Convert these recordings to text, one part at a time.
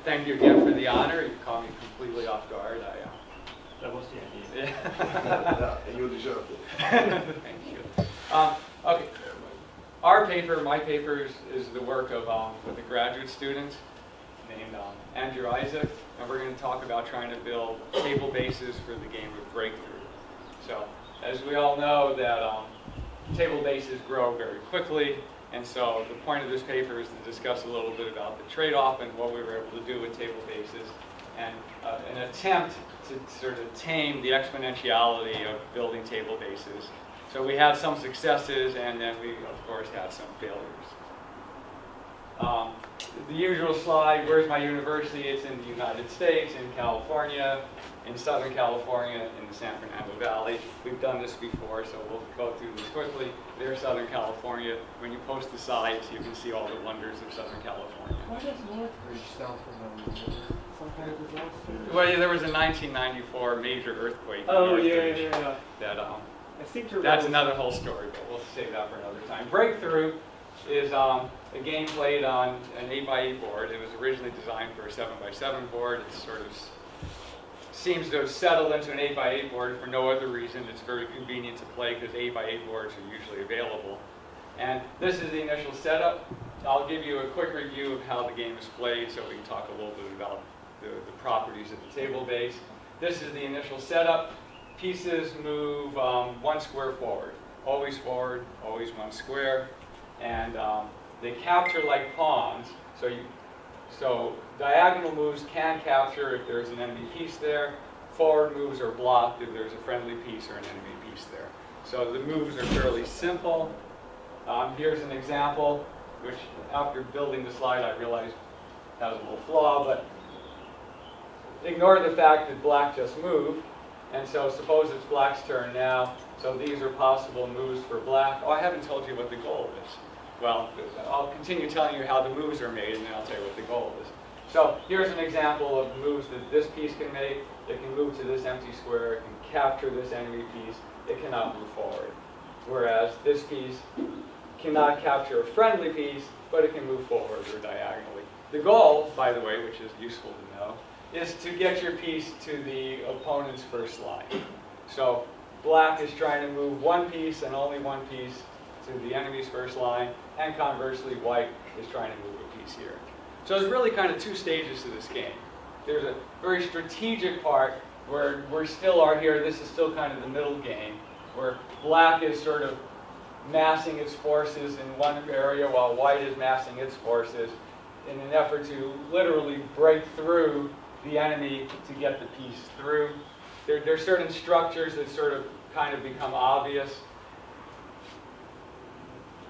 thank you again for the honor. You caught me completely off guard. That was the idea. Yeah. And you deserved it. Thank you. Okay. Our paper, my paper, is the work of with a graduate student named Andrew Isaac, and we're going to talk about trying to build table bases for the game of Breakthrough. So, as we all know, that table bases grow very quickly, and so the point of this paper is to discuss a little bit about the trade-off and what we were able to do with table bases, and an attempt to sort of tame the exponentiality of building table bases. So we had some successes, and then we, of course, had some failures. The usual slide, where's my university? It's in the United States, in California, in Southern California, in the San Fernando Valley. We've done this before, so we'll go through this quickly. There's Southern California. When you post the sites, you can see all the wonders of Southern California. Why does Northbridge sound familiar? Some kind of disaster? Well, yeah, there was a 1994 major earthquake in Oh, Northbridge yeah. that I seem to that's remember. another whole story, but we'll save that for another time. Breakthrough is a game played on an 8x8 board. It was originally designed for a 7x7 board. It sort of seems to have settled into an 8x8 board for no other reason. It's very convenient to play because 8x8 boards are usually available. And this is the initial setup. I'll give you a quick review of how the game is played so we can talk a little bit about the properties of the table base. This is the initial setup. Pieces move 1 square forward, always 1 square, and they capture like pawns. So diagonal moves can capture if there's an enemy piece there. Forward moves are blocked if there's a friendly piece or an enemy piece there. So the moves are fairly simple. Here's an example, which after building the slide I realized has a little flaw, but ignore the fact that black just moved. And so suppose it's black's turn now. So these are possible moves for black. Oh, I haven't told you what the goal is. Well, I'll continue telling you how the moves are made, and then I'll tell you what the goal is. So here's an example of moves that this piece can make. It can move to this empty square. It can capture this enemy piece. It cannot move forward. Whereas this piece cannot capture a friendly piece, but it can move forward or diagonally. The goal, by the way, which is useful to know, is to get your piece to the opponent's first line. So black is trying to move one piece and only one piece to the enemy's first line, and conversely, white is trying to move a piece here. So there's really kind of 2 stages to this game. There's a very strategic part where we still are here. This is still kind of the middle game, where black is sort of massing its forces in one area while white is massing its forces in an effort to literally break through the enemy to get the piece through. There are certain structures that sort of kind of become obvious.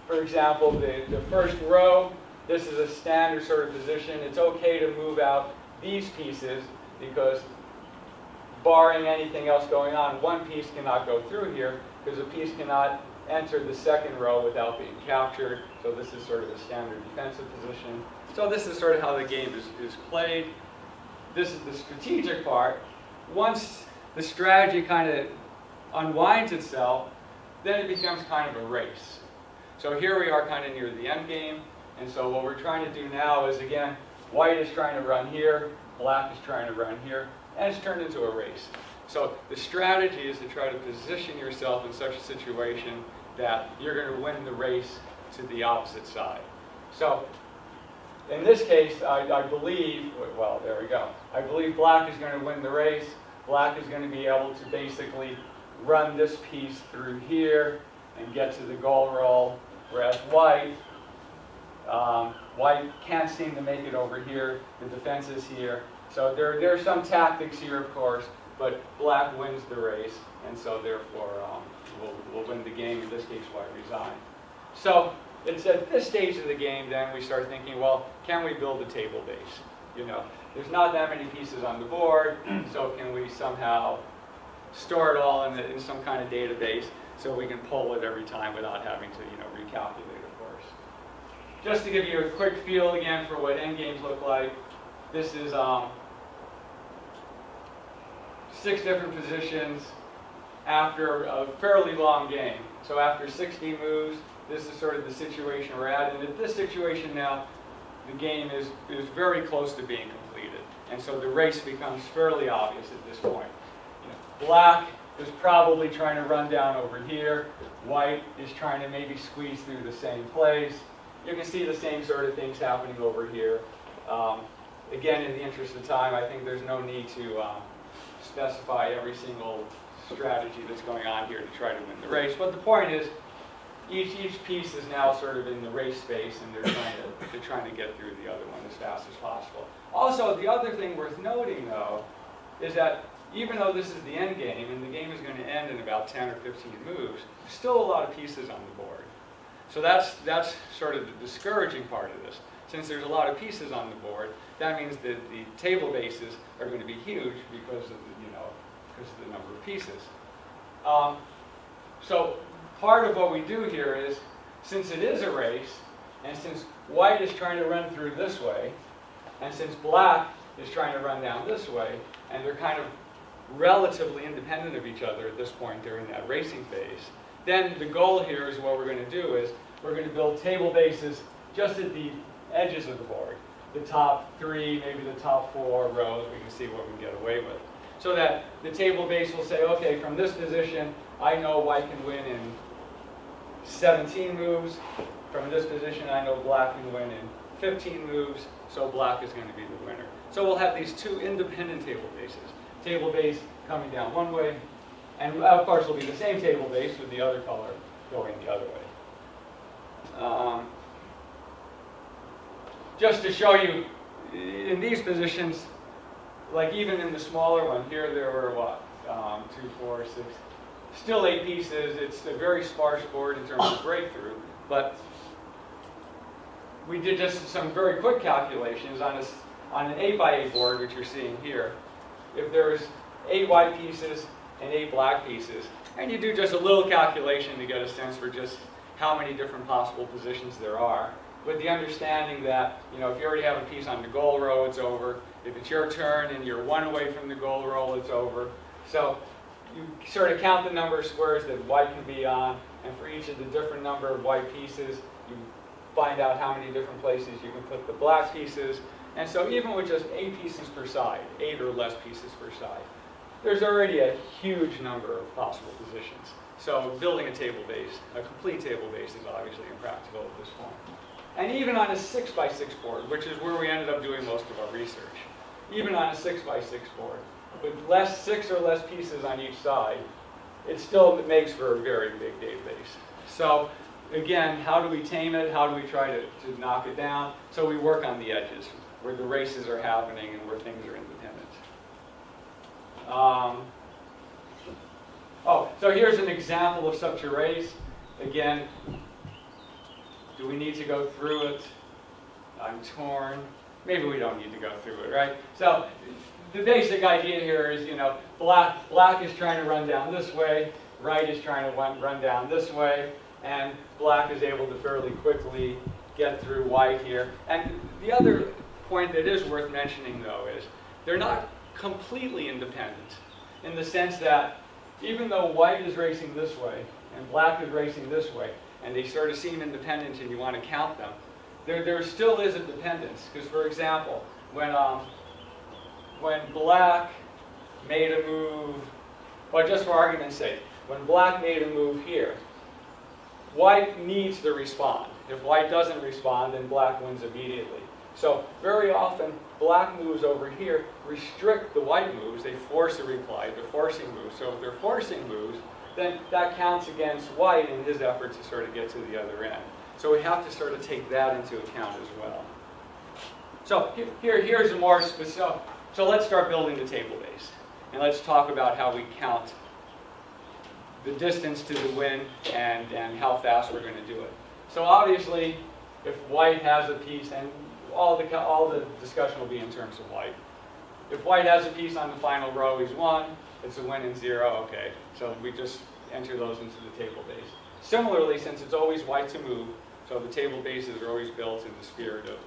For example, the first row, this is a standard sort of position. It's okay to move out these pieces because barring anything else going on, one piece cannot go through here because a piece cannot enter the second row without being captured. So this is sort of a standard defensive position. So this is sort of how the game is played. This is the strategic part. Once the strategy kind of unwinds itself, then it becomes kind of a race. So here we are kind of near the end game, and so what we're trying to do now is, again, white is trying to run here, black is trying to run here, and it's turned into a race. So the strategy is to try to position yourself in such a situation that you're going to win the race to the opposite side. So in this case, I believe, well, there we go. I believe black is going to win the race. Black is going to be able to basically run this piece through here and get to the goal roll, whereas white can't seem to make it over here. The defense is here. So there are some tactics here, of course, but black wins the race, and so therefore we'll win the game. In this case, white resigns. So it's at this stage of the game then we start thinking, well, can we build a table base? You know, there's not that many pieces on the board, so can we somehow store it all in some kind of database so we can pull it every time without having to, recalculate, of course. Just to give you a quick feel again for what endgames look like, this is 6 different positions after a fairly long game. So after 60 moves, this is sort of the situation we're at. And at this situation now, the game is very close to being completed. And so the race becomes fairly obvious at this point. You know, black is probably trying to run down over here. White is trying to maybe squeeze through the same place. You can see the same sort of things happening over here. Again, in the interest of time, I think there's no need to specify every single strategy that's going on here to try to win the race. But the point is, each piece is now sort of in the race space, and they're trying to get through the other one as fast as possible. Also, the other thing worth noting, though, is that even though this is the end game, and the game is going to end in about 10 or 15 moves, there's still a lot of pieces on the board. So that's sort of the discouraging part of this. Since there's a lot of pieces on the board, that means that the table bases are going to be huge because of the number of pieces. So part of what we do here is, since it is a race, and since white is trying to run through this way, and since black is trying to run down this way, and they're kind of relatively independent of each other at this point during that racing phase, then the goal here is what we're going to do is we're going to build table bases just at the edges of the board. The top 3, maybe the top 4 rows, we can see what we can get away with. So that the table base will say, okay, from this position, I know white can win in 17 moves. From this position, I know black can win in 15 moves, so black is going to be the winner. So we'll have these two independent table bases. Table base coming down one way, and of course it'll be the same table base with the other color going the other way. Just to show you, in these positions, like even in the smaller one, here there were what? 2, 4, 6, still 8 pieces. It's a very sparse board in terms of breakthrough, but we did just some very quick calculations on an 8x8 board, which you're seeing here. If there's 8 white pieces and 8 black pieces, and you do just a little calculation to get a sense for just how many different possible positions there are, with the understanding that, if you already have a piece on the goal row, it's over. If it's your turn and you're 1 away from the goal row, it's over. So you sort of count the number of squares that white can be on, and for each of the different number of white pieces, you find out how many different places you can put the black pieces. And so even with just 8 pieces per side, 8 or less pieces per side, there's already a huge number of possible positions. So building a table base, a complete table base, is obviously impractical at this point. And even on a 6x6 board, which is where we ended up doing most of our research, even on a 6x6 board, with 6 or less pieces on each side, it still makes for a very big database. So again, how do we tame it? How do we try to knock it down? So we work on the edges, where the races are happening and where things are independent. So here's an example of such a race. Again, do we need to go through it? I'm torn. Maybe we don't need to go through it, right? So the basic idea here is, black is trying to run down this way, right is trying to run down this way, and black is able to fairly quickly get through white here. And the other point that is worth mentioning, though, is they're not completely independent, in the sense that even though white is racing this way and black is racing this way, and they sort of seem independent and you want to count them, there still is a dependence. Because, for example, when black made a move, well, just for argument's sake, when black made a move here, white needs to respond. If white doesn't respond, then black wins immediately. So very often, black moves over here restrict the white moves. They force a reply. They're forcing moves. So if they're forcing moves, then that counts against white in his effort to sort of get to the other end. So we have to sort of take that into account as well. So here's a more specific. So let's start building the table base. And let's talk about how we count the distance to the win and how fast we're going to do it. So obviously, if white has a piece, and all the discussion will be in terms of white. If white has a piece on the final row, he's won. It's a win in 0. Okay, so we just enter those into the table base. Similarly, since it's always white to move, so the table bases are always built in the spirit of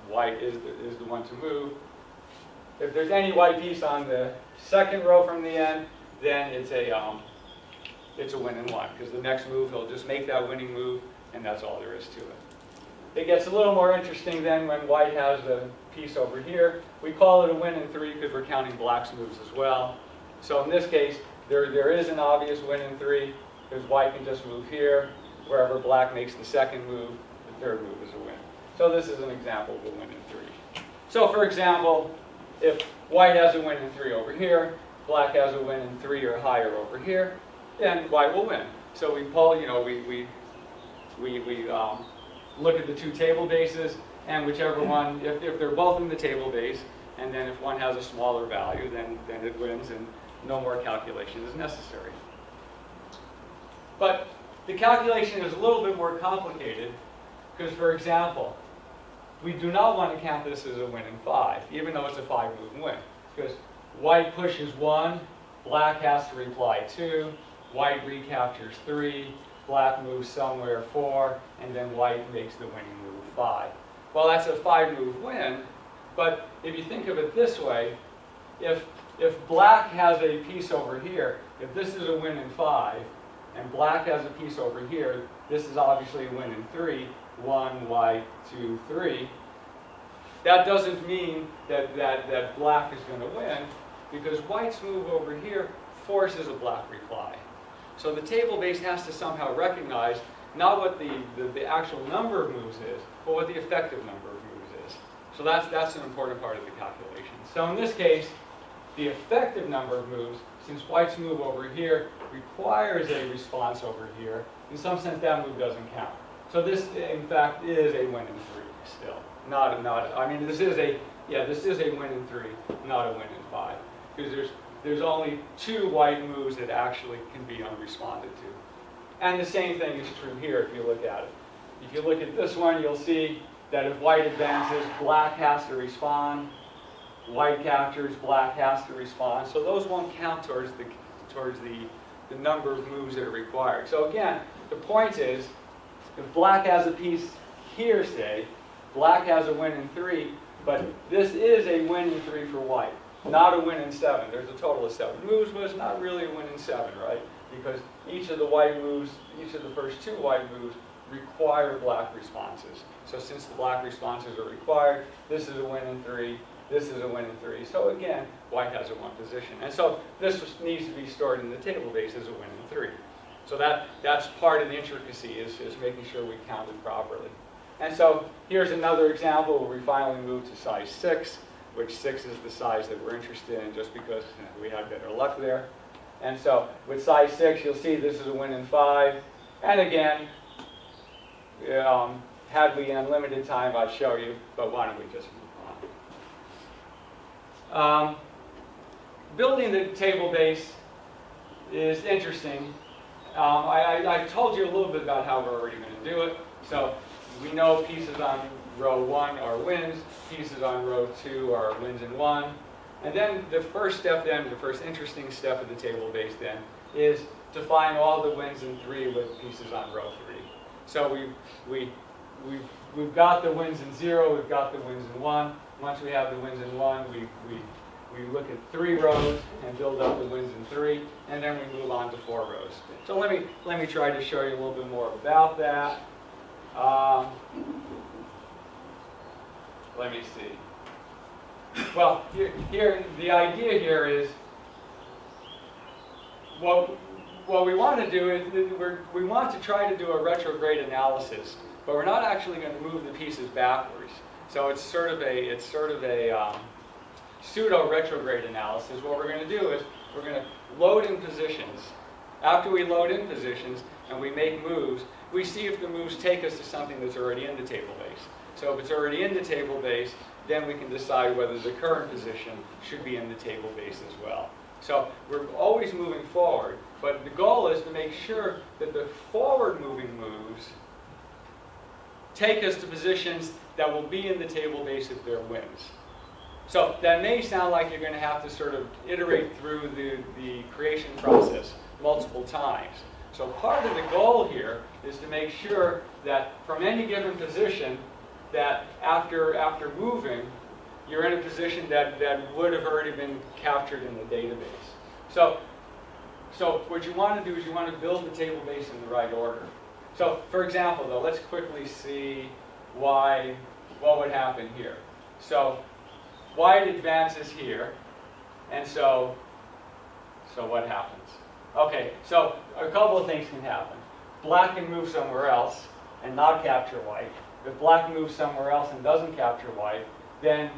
white is the one to move. If there's any white piece on the second row from the end, then it's a win in 1, because the next move he'll just make that winning move, and that's all there is to it. it gets a little more interesting then when white has a piece over here. We call it a win in 3 because we're counting black's moves as well. So in this case, there is an obvious win in 3 because white can just move here. Wherever black makes the second move, the third move is a win. So this is an example of a win in 3. So for example, if white has a win in 3 over here, black has a win in 3 or higher over here, then white will win. So we pull, we look at the two table bases, and whichever one, if they're both in the table base, and then if one has a smaller value, then it wins, and no more calculation is necessary. But the calculation is a little bit more complicated, because for example, we do not want to count this as a win in 5, even though it's a 5-move win, because white pushes 1, black has to reply 2, white recaptures 3, black moves somewhere 4, and then white makes the winning move 5. Well, that's a 5-move win, but if you think of it this way, if black has a piece over here, if this is a win in 5, and black has a piece over here, this is obviously a win in 3, 1, white, 2, 3. That doesn't mean that black is going to win, because white's move over here forces a black reply. So the table base has to somehow recognize not what the actual number of moves is, but what the effective number of moves is. So that's an important part of the calculation. So in this case, the effective number of moves, since white's move over here requires a response over here, in some sense that move doesn't count. So this, in fact, is a win in 3 still. This is a win in 3, not a win in 5. Because there's only 2 white moves that actually can be unresponded to. And the same thing is true here if you look at it. If you look at this one, you'll see that if white advances, black has to respond. White captures, black has to respond. So those won't count towards the number of moves that are required. So again, the point is, if black has a piece here, say, black has a win in 3, but this is a win in 3 for white, not a win in 7. There's a total of 7 moves, but it's not really a win in 7, right? Because each of the white moves, each of the first 2 white moves require black responses. So since the black responses are required, this is a win in 3, this is a win in 3. So again, white has a 1 position. And so this needs to be stored in the table base as a win in 3. So that's part of the intricacy, is making sure we count it properly. And so here's another example where we finally move to size 6, which 6 is the size that we're interested in just because we had better luck there. And so with size 6, you'll see this is a win in 5. And again, had we unlimited time, I'd show you, but why don't we just move on. Building the table base is interesting. I told you a little bit about how we're already going to do it. So we know pieces on row 1 are wins, pieces on row 2 are wins in 1. And then the first step then, the first interesting step of the table base then, is to find all the wins in 3 with pieces on row 3. So we've got the wins in 0, we've got the wins in 1. Once we have the wins in 1, we look at 3 rows and build up the wins in 3, and then we move on to 4 rows. So let me try to show you a little bit more about that. Let me see. Well, here the idea here is what we want to do is we want to try to do a retrograde analysis, but we're not actually going to move the pieces backwards. So it's sort of a pseudo retrograde analysis. What we're going to do is we're going to load in positions. After we load in positions and we make moves, we see if the moves take us to something that's already in the table base. So if it's already in the table base, then we can decide whether the current position should be in the table base as well. So we're always moving forward, but the goal is to make sure that the forward-moving moves take us to positions that will be in the table base if they're wins. So that may sound like you're going to have to sort of iterate through the creation process multiple times. So part of the goal here is to make sure that from any given position, that after moving, you're in a position that would have already been captured in the database. So what you want to do is you want to build the table base in the right order. So for example, though, let's quickly see y, what would happen here? So white advances here, and so what happens? Okay, so a couple of things can happen. Black can move somewhere else and not capture white. If black moves somewhere else and doesn't capture white, then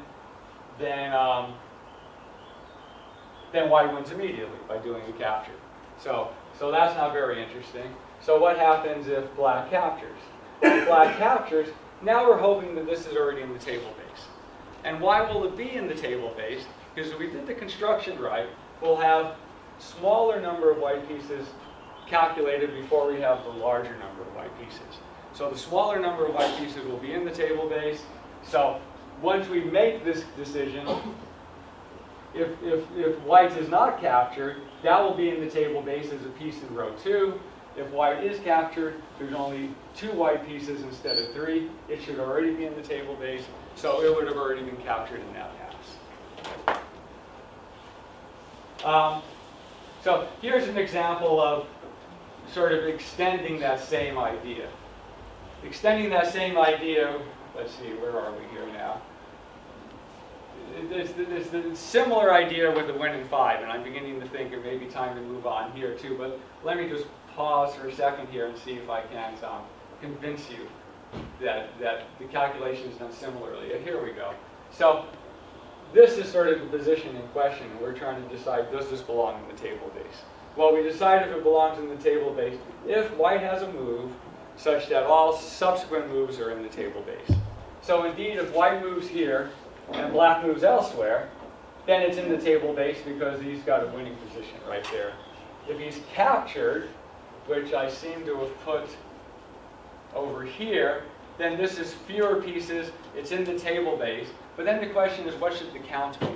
white wins immediately by doing a capture. So that's not very interesting. So what happens if black captures? If black captures, now we're hoping that this is already in the table base. And why will it be in the table base? Because if we did the construction right, we'll have smaller number of white pieces calculated before we have the larger number of white pieces. So the smaller number of white pieces will be in the table base. So once we make this decision, if white is not captured, that will be in the table base as a piece in row 2. If white is captured, there's only 2 white pieces instead of 3. It should already be in the table base, so it would have already been captured in that pass. So here's an example of sort of extending that same idea. Extending that same idea, let's see, where are we here now? There's the similar idea with the win in 5, and I'm beginning to think it may be time to move on here too, but let me just pause for a second here and see if I can convince you that the calculation is done similarly. Here we go. So this is sort of the position in question, and we're trying to decide, does this belong in the table base? Well, we decide if it belongs in the table base if white has a move such that all subsequent moves are in the table base. So indeed, if white moves here and black moves elsewhere, then it's in the table base because he's got a winning position right there. If he's captured, which I seem to have put over here, then this is fewer pieces, it's in the table base, but then the question is, what should the count be?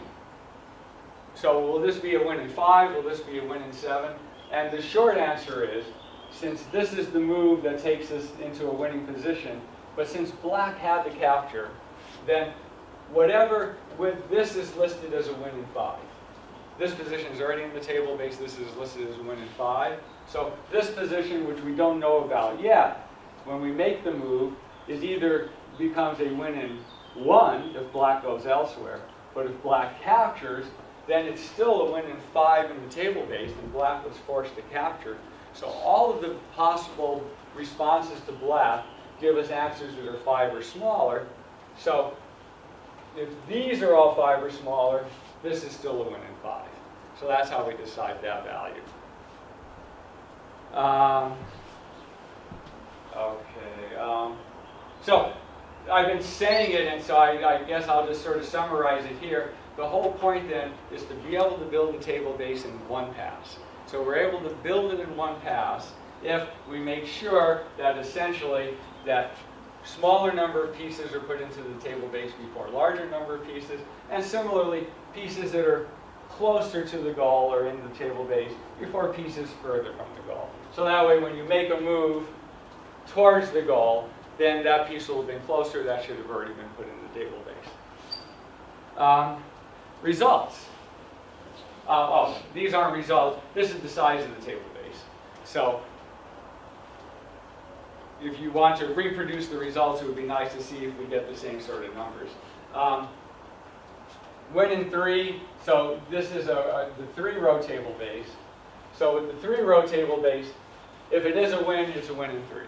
So will this be a win in 5, will this be a win in 7? And the short answer is, since this is the move that takes us into a winning position, but since black had the capture, then whatever, this is listed as a win in 5. This position is already in the table base, this is listed as a win in 5. So this position, which we don't know about yet, when we make the move, is either becomes a win in 1 if black goes elsewhere, but if black captures, then it's still a win in 5 in the table base, and black was forced to capture. So all of the possible responses to black give us answers that are 5 or smaller. So if these are all 5 or smaller, this is still a win in 5. So that's how we decide that value. So I've been saying it, and so I guess I'll just sort of summarize it here. The whole point then is to be able to build a table base in one pass. So we're able to build it in one pass if we make sure that essentially that smaller number of pieces are put into the table base before larger number of pieces, and similarly pieces that are closer to the goal are in the table base before pieces further from the goal. So that way when you make a move towards the goal, then that piece will have been closer, that should have already been put in the table base. Results. These aren't results. This is the size of the table base. So if you want to reproduce the results, it would be nice to see if we get the same sort of numbers. Win in 3, so this is the 3-row table base. So with the 3-row table base, if it is a win, it's a win in 3.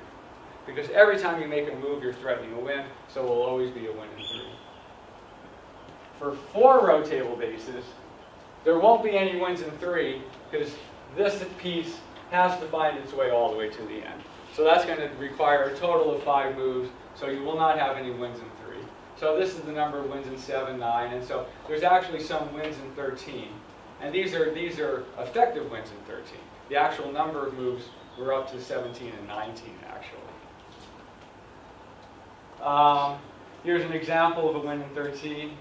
Because every time you make a move, you're threatening a win, so it will always be a win in 3. For 4-row table bases, there won't be any wins in 3, because this piece has to find its way all the way to the end. So that's going to require a total of 5 moves, so you will not have any wins in 3. So this is the number of wins in 7, 9, and so there's actually some wins in 13. And these are effective wins in 13. The actual number of moves were up to 17 and 19, actually. Here's an example of a win in 13.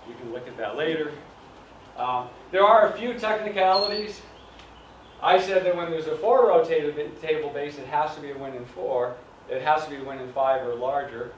We can look at that later. There are a few technicalities. I said that when there's a 4-row table base, it has to be a win in 4. It has to be a win in 5 or larger.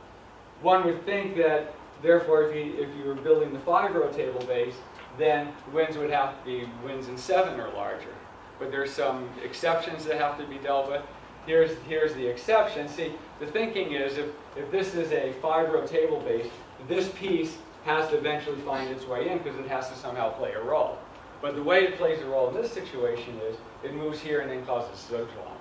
One would think that, therefore, if you were building the 5-row table base, then wins would have to be wins in 7 or larger. But there's some exceptions that have to be dealt with. here's the exception. See, the thinking is if this is a 5-row table base, this piece has to eventually find its way in because it has to somehow play a role. But the way it plays a role in this situation is it moves here and then causes Zugzwang.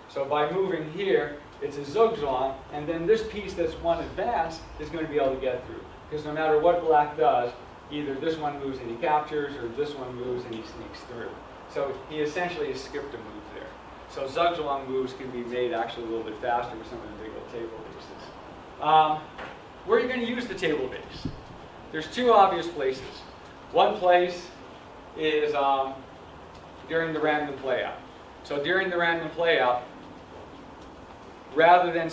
So by moving here, it's a Zugzwang, and then this piece that's one advance is going to be able to get through. Because no matter what black does, either this one moves and he captures, or this one moves and he sneaks through. So he essentially has skipped a move there. So Zugzwang moves can be made actually a little bit faster with some of the big old table bases. Where are you going to use the table base? There's two obvious places. One place is during the random playout. So during the random playout, rather than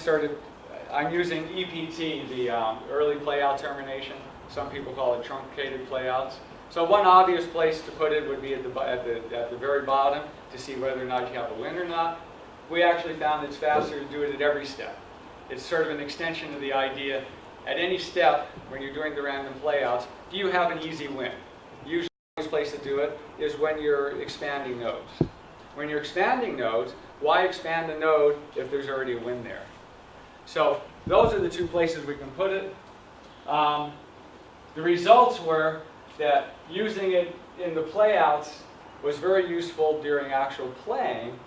I'm using EPT, the early playout termination. Some people call it truncated playouts. So one obvious place to put it would be at the very bottom to see whether or not you have a win or not. We actually found it's faster to do it at every step. It's sort of an extension of the idea. At any step, when you're doing the random playouts, do you have an easy win? Usually the place to do it is when you're expanding nodes. When you're expanding nodes, why expand a node if there's already a win there? So those are the two places we can put it. The results were that using it in the playouts was very useful during actual playing,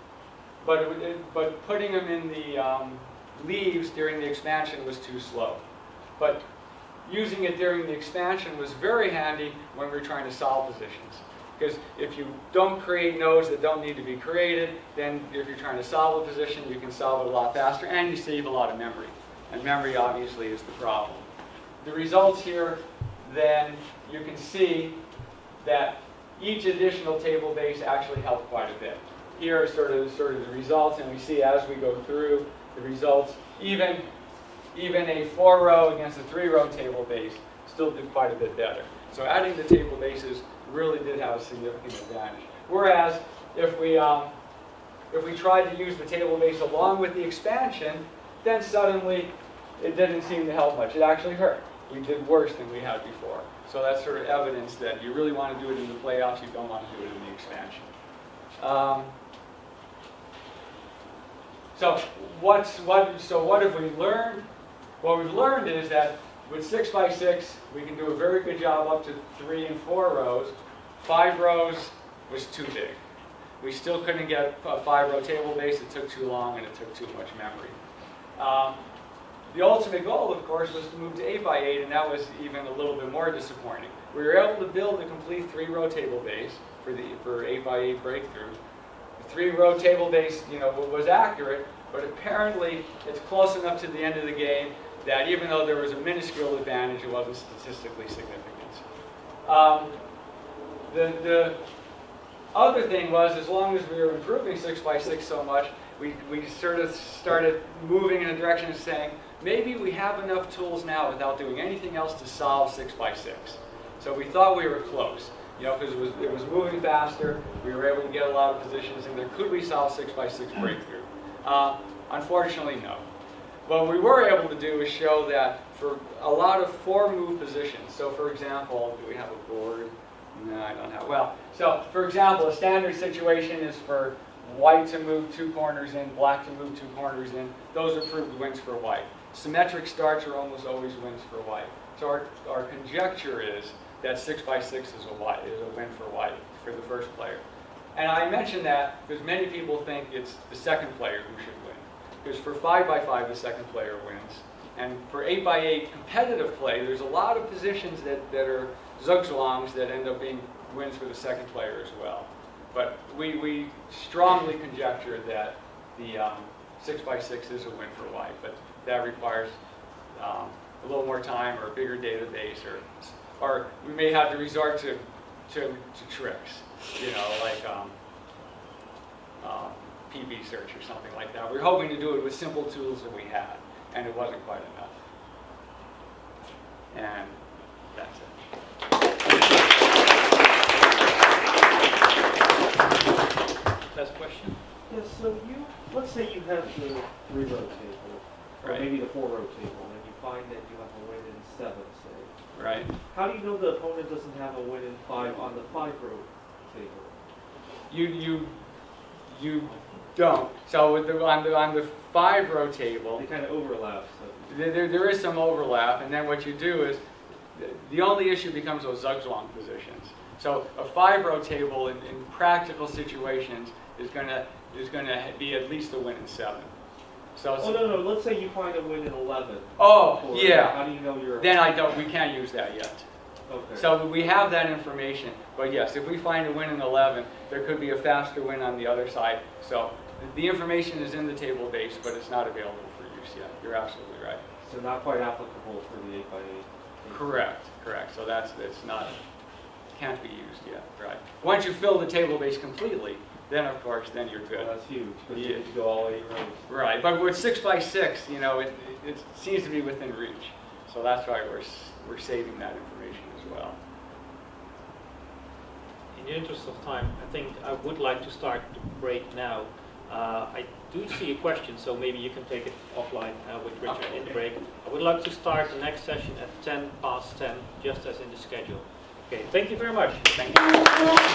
but putting them in the leaves during the expansion was too slow. But using it during the expansion was very handy when we're trying to solve positions. Because if you don't create nodes that don't need to be created, then if you're trying to solve a position, you can solve it a lot faster and you save a lot of memory. And memory obviously is the problem. The results here, then you can see that each additional table base actually helped quite a bit. Here are sort of the results, and we see as we go through the results, even a 4-row against a 3-row table base still did quite a bit better. So adding the table bases really did have a significant advantage. Whereas if we tried to use the table base along with the expansion, then suddenly it didn't seem to help much. It actually hurt. We did worse than we had before. So that's sort of evidence that you really want to do it in the playoffs, you don't want to do it in the expansion. So what have we learned? What we've learned is that with 6x6, we can do a very good job up to 3 and 4 rows. 5 rows was too big. We still couldn't get a 5-row table base. It took too long and it took too much memory. The ultimate goal, of course, was to move to 8x8, and that was even a little bit more disappointing. We were able to build a complete 3-row table base for 8x8 breakthrough. The 3-row table base, was accurate, but apparently it's close enough to the end of the game that even though there was a minuscule advantage, it wasn't statistically significant. The other thing was, as long as we were improving 6x6 so much, we sort of started moving in a direction of saying, maybe we have enough tools now without doing anything else to solve 6x6. So we thought we were close, because it was moving faster. We were able to get a lot of positions in there. Could we solve 6x6 breakthrough? Unfortunately, no. What we were able to do is show that for a lot of 4-move positions, so for example, do we have a board? No, I don't have. Well, so for example, a standard situation is for white to move 2 corners in, black to move 2 corners in. Those are proved wins for white. Symmetric starts are almost always wins for white. So our conjecture is that 6x6 is a win for white, for the first player. And I mention that because many people think it's the second player who should win. Because for 5x5, the second player wins. And for 8x8 competitive play, there's a lot of positions that are Zugzwangs that end up being wins for the second player as well. But we strongly conjecture that the 6x6 is a win for white, but that requires a little more time or a bigger database, or we may have to resort to tricks, like PB search or something like that. We're hoping to do it with simple tools that we had, and it wasn't quite enough. And that's it. Last question? Yes, so let's say you have the 3-row table, or Right. maybe the 4-row table, and you find that you have a win in 7, say. Right. How do you know the opponent doesn't have a win in 5 on the 5-row table? You don't. So with on the 5-row table, They kind of overlap, so. there is some overlap, and then what you do is, the only issue becomes those Zugzwang positions. So a 5-row table in practical situations is going to be at least a win in 7. So Oh, no, let's say you find a win in 11. oh, Or yeah. How do you know you're... Then we can't use that yet. Okay. So we have that information, but yes, if we find a win in 11, there could be a faster win on the other side. So the information is in the table base, but it's not available for use yet. You're absolutely right. So not quite applicable for the 8x8. Correct. So that's not, can't be used yet, right? Once you fill the table base completely, then of course, then you're good. Well, that's huge, because Yeah. you have to go all 8 rows. Right, but with 6x6, you know, it seems to be within reach. So that's why we're saving that information as well. In the interest of time, I think I would like to start the break now. I do see a question, so maybe you can take it offline with Richard in the break. I would like to start the next session at 10 past 10, just as in the schedule. Okay, thank you very much. Thank you.